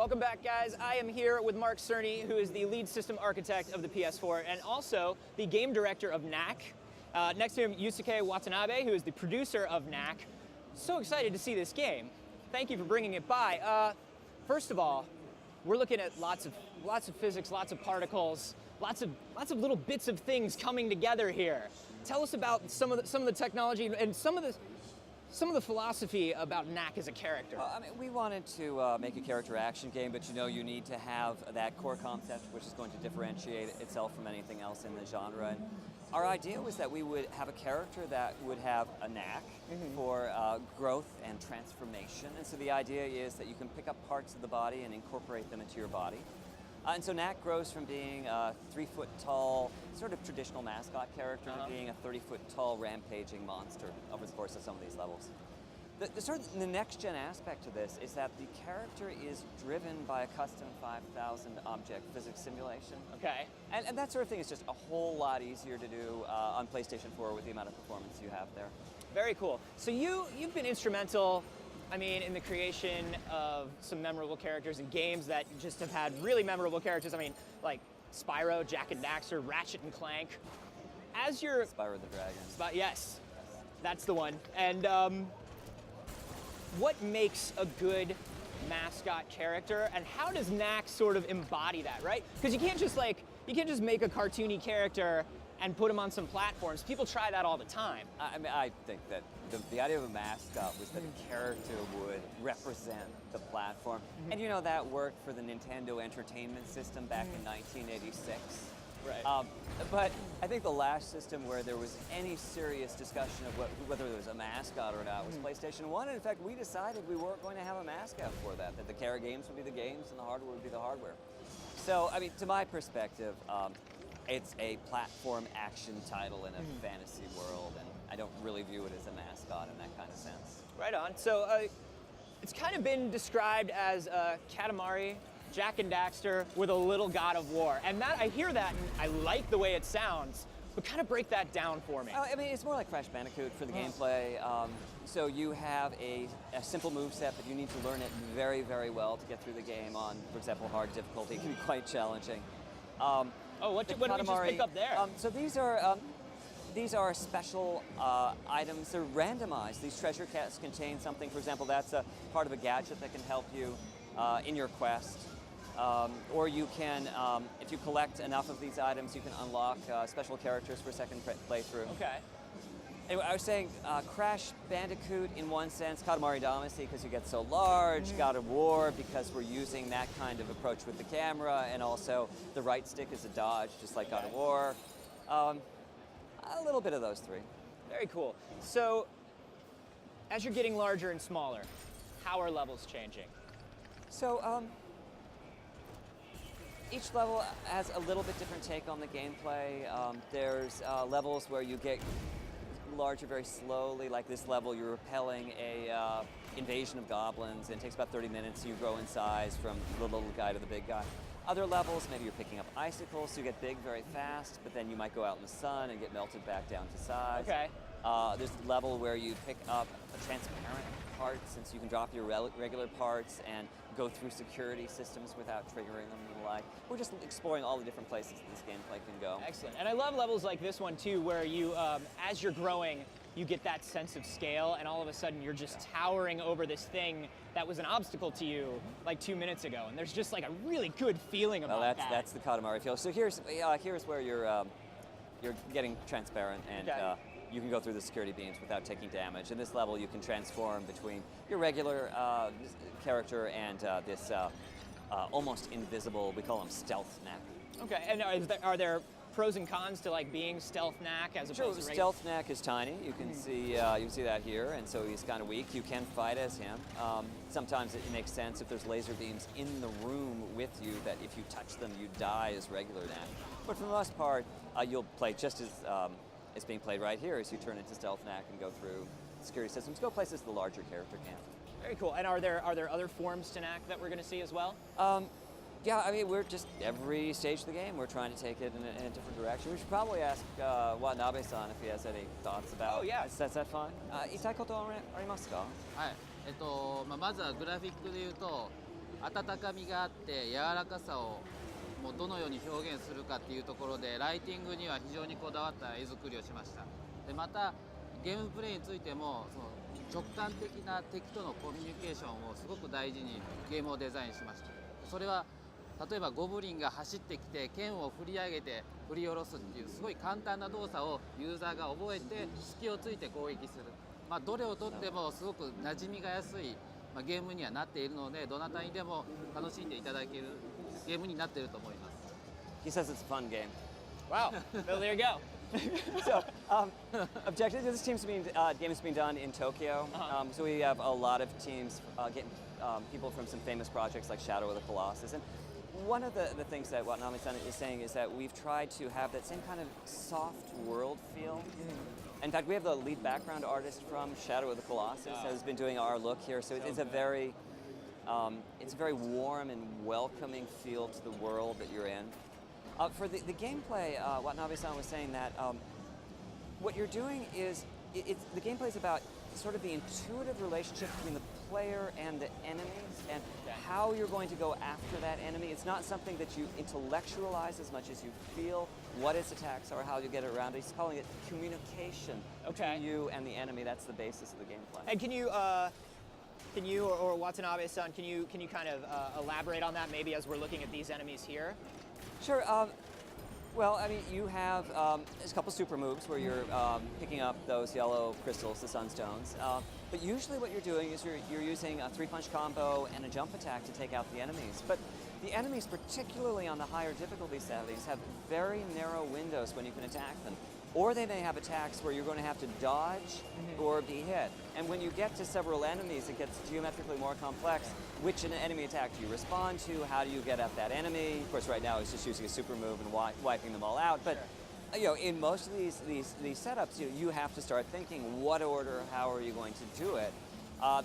Welcome back, guys. I am here with Mark Cerny, who is the lead system architect of the PS4 and also the game director of Knack. Next to him, Yusuke Watanabe, who is the producer of Knack. So excited to see this game. Thank you for bringing it by. First of all, we're looking at lots of physics, lots of particles, lots of little bits of things coming together here. Tell us about some of the technology and some of the philosophy about Knack as a character. I mean, we wanted to make a character action game, but you need to have that core concept which is going to differentiate itself from anything else in the genre. And our idea was that we would have a character that would have a knack for growth and transformation. And so the idea is that you can pick up parts of the body and incorporate them into your body. And so Knack grows from being a 3-foot-tall, sort of traditional mascot character to being a 30-foot-tall rampaging monster over the course of some of these levels. The next-gen aspect to this is that the character is driven by a custom 5,000 object physics simulation. Okay. And that sort of thing is just a whole lot easier to do on PlayStation 4 with the amount of performance you have there. Very cool. So you've been instrumental, I mean, in the creation of some memorable characters in games that just have had really memorable characters. I mean, like Spyro, Jak and Daxter, Ratchet and Clank. As your Spyro the Dragon. Yes, that's the one. And what makes a good mascot character, and how does Knack sort of embody that, right? Because you can't just make a cartoony character and put him on some platforms. People try that all the time. I mean, I think that the idea of a mascot was that a character would represent the platform. And that worked for the Nintendo Entertainment System back in 1986. Right. But I think the last system where there was any serious discussion of whether there was a mascot or not was PlayStation 1. And in fact, we decided we weren't going to have a mascot for that the games would be the games and the hardware would be the hardware. So, I mean, to my perspective, it's a platform action title in a fantasy world, and I don't really view it as a mascot in that kind of sense. Right on. So it's kind of been described as Katamari, Jak and Daxter with a little God of War. And that, I hear that and I like the way it sounds, but kind of break that down for me. I mean, it's more like Crash Bandicoot for the gameplay. So you have a simple moveset, but you need to learn it very, very well to get through the game on, for example, hard difficulty. It can be quite challenging. What did we just pick up there? So these are special items. They're randomized. These treasure chests contain something. For example, that's a part of a gadget that can help you in your quest. Or you can, if you collect enough of these items, you can unlock special characters for a second playthrough. Okay. Anyway, I was saying Crash Bandicoot in one sense, Katamari Damacy because you get so large, God of War because we're using that kind of approach with the camera, and also the right stick is a dodge, just like God of War. A little bit of those three. Very cool. So, as you're getting larger and smaller, how are levels changing? So, each level has a little bit different take on the gameplay. There's levels where you get larger very slowly, like this level you're repelling a invasion of goblins, and it takes about 30 minutes. You grow in size from the little guy to the big guy. Other levels, maybe you're picking up icicles, so you get big very fast, but then you might go out in the sun and get melted back down to size. Okay. There's a level where you pick up a transparent parts, and so you can drop your regular parts and go through security systems without triggering them and the like. We're just exploring all the different places that this gameplay can go. Excellent. And I love levels like this one too, where you, as you're growing, you get that sense of scale, and all of a sudden you're just towering over this thing that was an obstacle to you like 2 minutes ago, and there's just like a really good feeling about that. That's the Katamari feel. So here's where you're getting transparent, and you can go through the security beams without taking damage. In this level, you can transform between your regular character and this almost invisible, we call him Stealth Knack. Okay, and are there pros and cons to like being Stealth Knack as opposed to regular? Stealth Knack is tiny. You can see that here, and so he's kind of weak. You can fight as him. Sometimes it makes sense if there's laser beams in the room with you that if you touch them, you die as regular Knack. But for the most part, you'll play just as it's being played right here as you turn into Stealth Knack and go through security systems, go places the larger character can. Very cool. And are there other forms to Knack that we're going to see as well? Yeah, I mean, we're just, every stage of the game, we're trying to take it in a different direction. We should probably ask Watanabe-san if he has any thoughts about. Oh, yeah. Is that fine? 言いたいことありますか？はい。まずはグラフィックで言うと、温かみがあって柔らかさをもうどのように表現するかっていうところでライティングには非常にこだわった絵作りをしました。でまたゲームプレイについてもその直感的な敵とのコミュニケーションをすごく大事にゲームをデザインしました。それは例えばゴブリンが走ってきて剣を振り上げて振り下ろすっていうすごい簡単な動作をユーザーが覚えて隙をついて攻撃する、どれをとってもすごく馴染みがやすい、ゲームにはなっているのでどなたにでも楽しんでいただけるゲームになっていると思います。 He says it's a fun game. Wow. Well, there you go. So, objective. This game is being done in Tokyo. So we have a lot of teams, people from some famous projects like Shadow of the Colossus. And one of the things that Watanabe-san is saying is that we've tried to have that same kind of soft world feel. In fact, we have the lead background artist from Shadow of the Colossus has been doing our look here. So it's a very warm and welcoming feel to the world that you're in. For the gameplay, Watanabe-san was saying that what you're doing is, the gameplay is about sort of the intuitive relationship between the player and the enemies and how you're going to go after that enemy. It's not something that you intellectualize as much as you feel what its attacks are, how you get around it. He's calling it communication between you and the enemy. That's the basis of the gameplay. And can you or Watanabe-san, can you kind of elaborate on that maybe as we're looking at these enemies here? Sure. Well, I mean, you have there's a couple super moves where you're picking up those yellow crystals, the sunstones. But usually what you're doing is you're using a 3-punch combo and a jump attack to take out the enemies. But the enemies, particularly on the higher difficulty settings, have very narrow windows when you can attack them. Or they may have attacks where you're going to have to dodge or be hit. And when you get to several enemies, it gets geometrically more complex. Which enemy attack do you respond to? How do you get at that enemy? Of course, right now it's just using a super move and wiping them all out. But in most of these setups, you have to start thinking what order, how are you going to do it?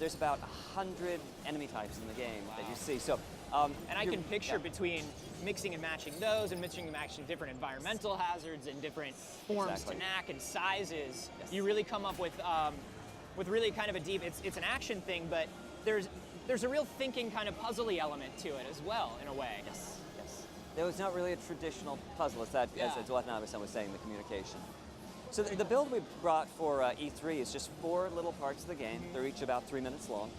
There's about 100 enemy types in the game that you see. So, and I can picture between mixing and matching those and mixing and matching different environmental hazards and different forms to Knack and sizes. Yes. You really come up with really kind of a deep. It's an action thing, but there's a real thinking kind of puzzly element to it as well in a way. Yes, yes. It was not really a traditional puzzle. It's that, as Watanabe-san was saying, the communication. So the build we brought for E3 is just 4 little parts of the game. They're each about 3 minutes long.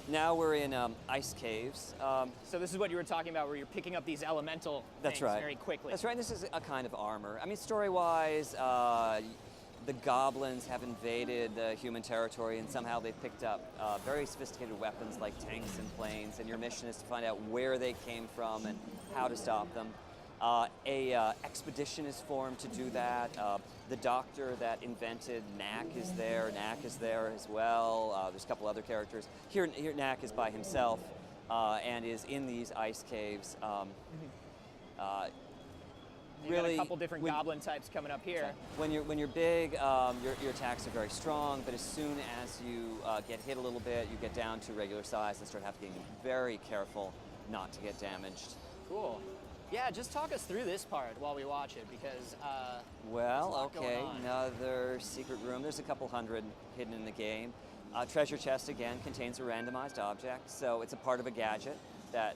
Now we're in ice caves. So this is what you were talking about, where you're picking up these elemental things very quickly. That's right. This is a kind of armor. I mean, story-wise, the goblins have invaded the human territory, and somehow they've picked up very sophisticated weapons like tanks and planes. And your mission is to find out where they came from and how to stop them. A expedition is formed to do that. The doctor that invented Knack is there. Knack is there as well. There's a couple other characters. Here Knack is by himself and is in these ice caves. You got a couple different goblin types coming up here. When you're big, your attacks are very strong. But as soon as you get hit a little bit, you get down to regular size and start having to be very careful not to get damaged. Cool. Yeah, just talk us through this part while we watch it, because well, okay, another secret room. There's a couple hundred hidden in the game. Treasure chest, again, contains a randomized object, so it's a part of a gadget that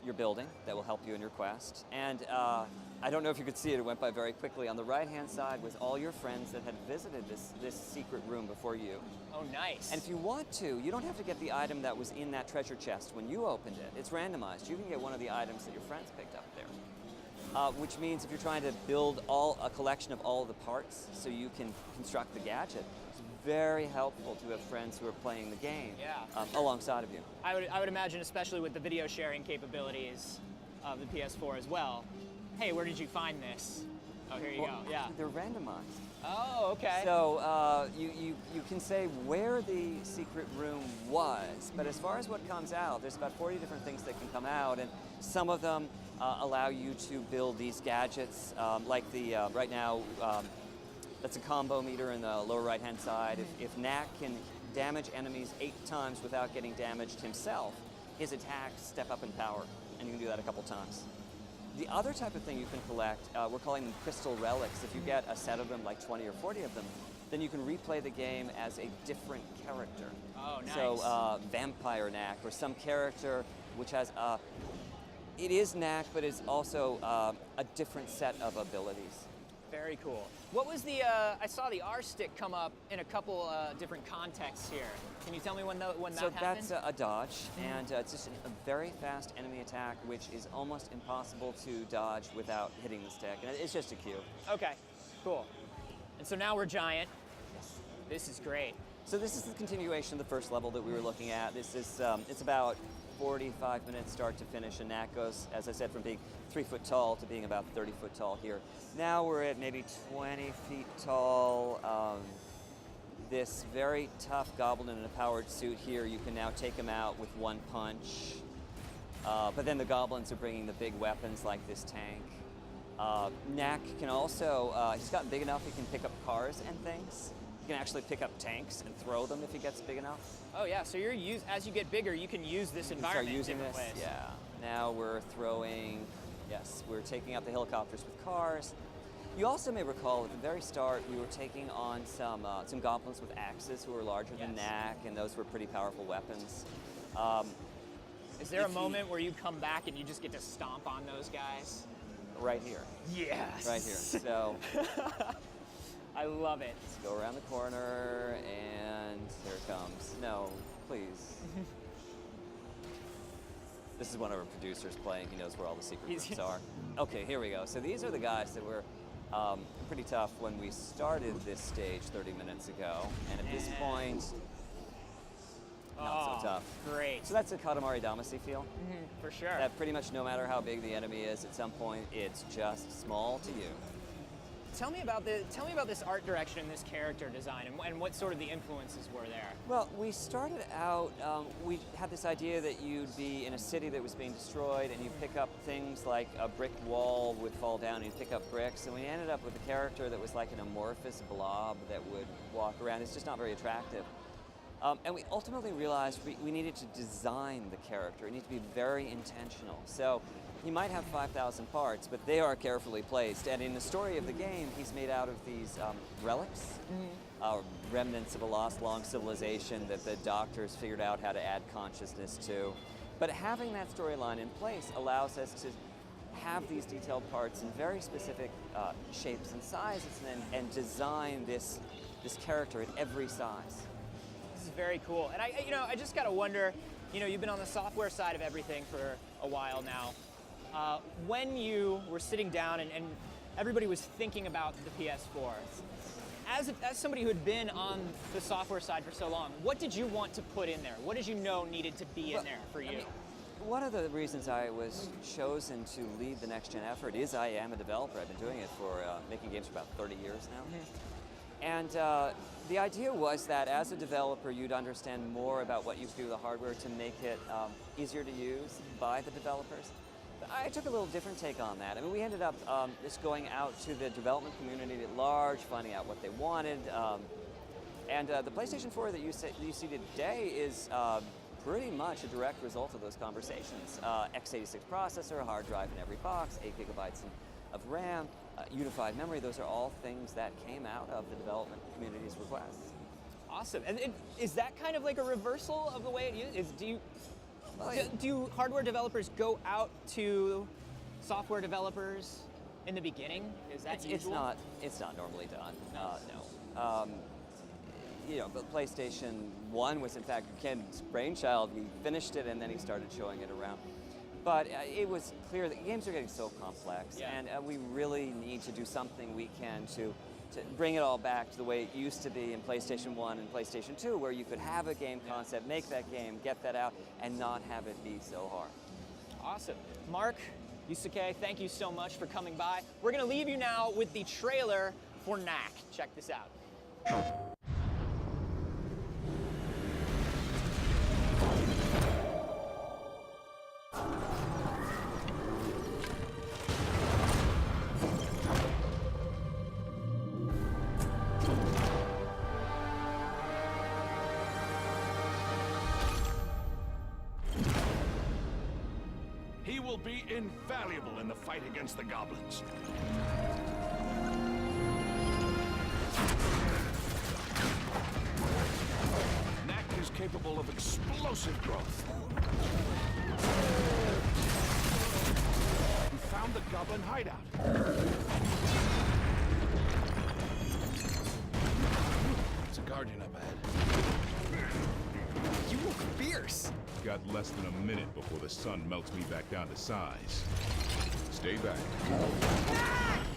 you're building that will help you in your quest. And I don't know if you could see it, it went by very quickly. On the right-hand side was all your friends that had visited this secret room before you. Oh, nice. And if you want to, you don't have to get the item that was in that treasure chest when you opened it. It's randomized. You can get one of the items that your friends picked up there. Which means if you're trying to build a collection of all the parts so you can construct the gadget, it's very helpful to have friends who are playing the game alongside of you. I would imagine, especially with the video sharing capabilities of the PS4 as well. Hey, where did you find this? Oh, here you go. Yeah. They're randomized. Oh, okay. So you can say where the secret room was, but as far as what comes out, there's about 40 different things that can come out, and some of them allow you to build these gadgets, like the right now. That's a combo meter in the lower right-hand side. If Knack can damage enemies 8 times without getting damaged himself, his attacks step up in power, and you can do that a couple times. The other type of thing you can collect, we're calling them crystal relics. If you get a set of them, like 20 or 40 of them, then you can replay the game as a different character. Oh, nice. So Vampire Knack, or some character which has it is Knack, but it's also a different set of abilities. Very cool. What was the, I saw the R stick come up in a couple different contexts here. Can you tell me when that happened? So that's a dodge, and it's just a very fast enemy attack, which is almost impossible to dodge without hitting the stick, and it's just a cue. Okay, cool. And so now we're giant. Yes. This is great. So this is the continuation of the first level that we were looking at. This is, it's about 45 minutes start to finish, and Knack goes, as I said, from being 3 foot tall to being about 30 foot tall here. Now we're at maybe 20 feet tall. This very tough goblin in a powered suit here, you can now take him out with one punch. But then the goblins are bringing the big weapons like this tank. Knack can also, he's gotten big enough he can pick up cars and things. He can actually pick up tanks and throw them if he gets big enough. Oh yeah, so as you get bigger, you can use this environment Start using in different this. ways. Yeah. Now we're throwing, yes, we're taking out the helicopters with cars. You also may recall at the very start we were taking on some goblins with axes who were larger than Knack, and those were pretty powerful weapons. Is there a moment where you come back and you just get to stomp on those guys? Right here. Yes. Right here. So I love it. let's go around the corner, and here it comes. No, please. This is one of our producers playing. He knows where all the secret rooms are. Okay, here we go. So these are the guys that were pretty tough when we started this stage 30 minutes ago. And at this point, not so tough. Great. So that's a Katamari Damacy feel. For sure. That pretty much no matter how big the enemy is, at some point, it's just small to you. Tell me about this art direction and this character design, and what sort of the influences were there. Well, we started out, we had this idea that you'd be in a city that was being destroyed, and you'd pick up things like a brick wall would fall down, and you'd pick up bricks, and we ended up with a character that was like an amorphous blob that would walk around. It's just not very attractive. And we ultimately realized we needed to design the character. It needed to be very intentional. So he might have 5,000 parts, but they are carefully placed. And in the story of the game, he's made out of these relics, remnants of a lost long civilization that the doctors figured out how to add consciousness to. But having that storyline in place allows us to have these detailed parts in very specific shapes and sizes, and design this character at every size. This is very cool. And I just gotta wonder, you've been on the software side of everything for a while now. When you were sitting down and everybody was thinking about the PS4, as somebody who had been on the software side for so long, what did you want to put in there? What did you know needed to be in there for you? One of the reasons I was chosen to lead the next gen effort is I am a developer. I've been doing it for making games for about 30 years now. And the idea was that as a developer, you'd understand more about what you do with the hardware to make it easier to use by the developers. But I took a little different take on that. I mean, we ended up just going out to the development community at large, finding out what they wanted. And the PlayStation 4 that you see today is pretty much a direct result of those conversations. x86 processor, hard drive in every box, 8 gigabytes of RAM, unified memory, those are all things that came out of the development community's requests. Awesome. And is that kind of like a reversal of the way it is? Do hardware developers go out to software developers in the beginning? Is that usual? It's not normally done. No. But PlayStation 1 was in fact Ken's brainchild. We finished it and then he started showing it around. But it was clear that games are getting so complex, and we really need to do something we can to bring it all back to the way it used to be in PlayStation 1 and PlayStation 2, where you could have a game concept, make that game, get that out, and not have it be so hard. Awesome. Mark, Yusuke, thank you so much for coming by. We're going to leave you now with the trailer for Knack. Check this out. He will be invaluable in the fight against the goblins. capable of explosive growth. We found the goblin hideout. It's a guardian up ahead. You look fierce. Got less than a minute before the sun melts me back down to size. Stay back. Ah!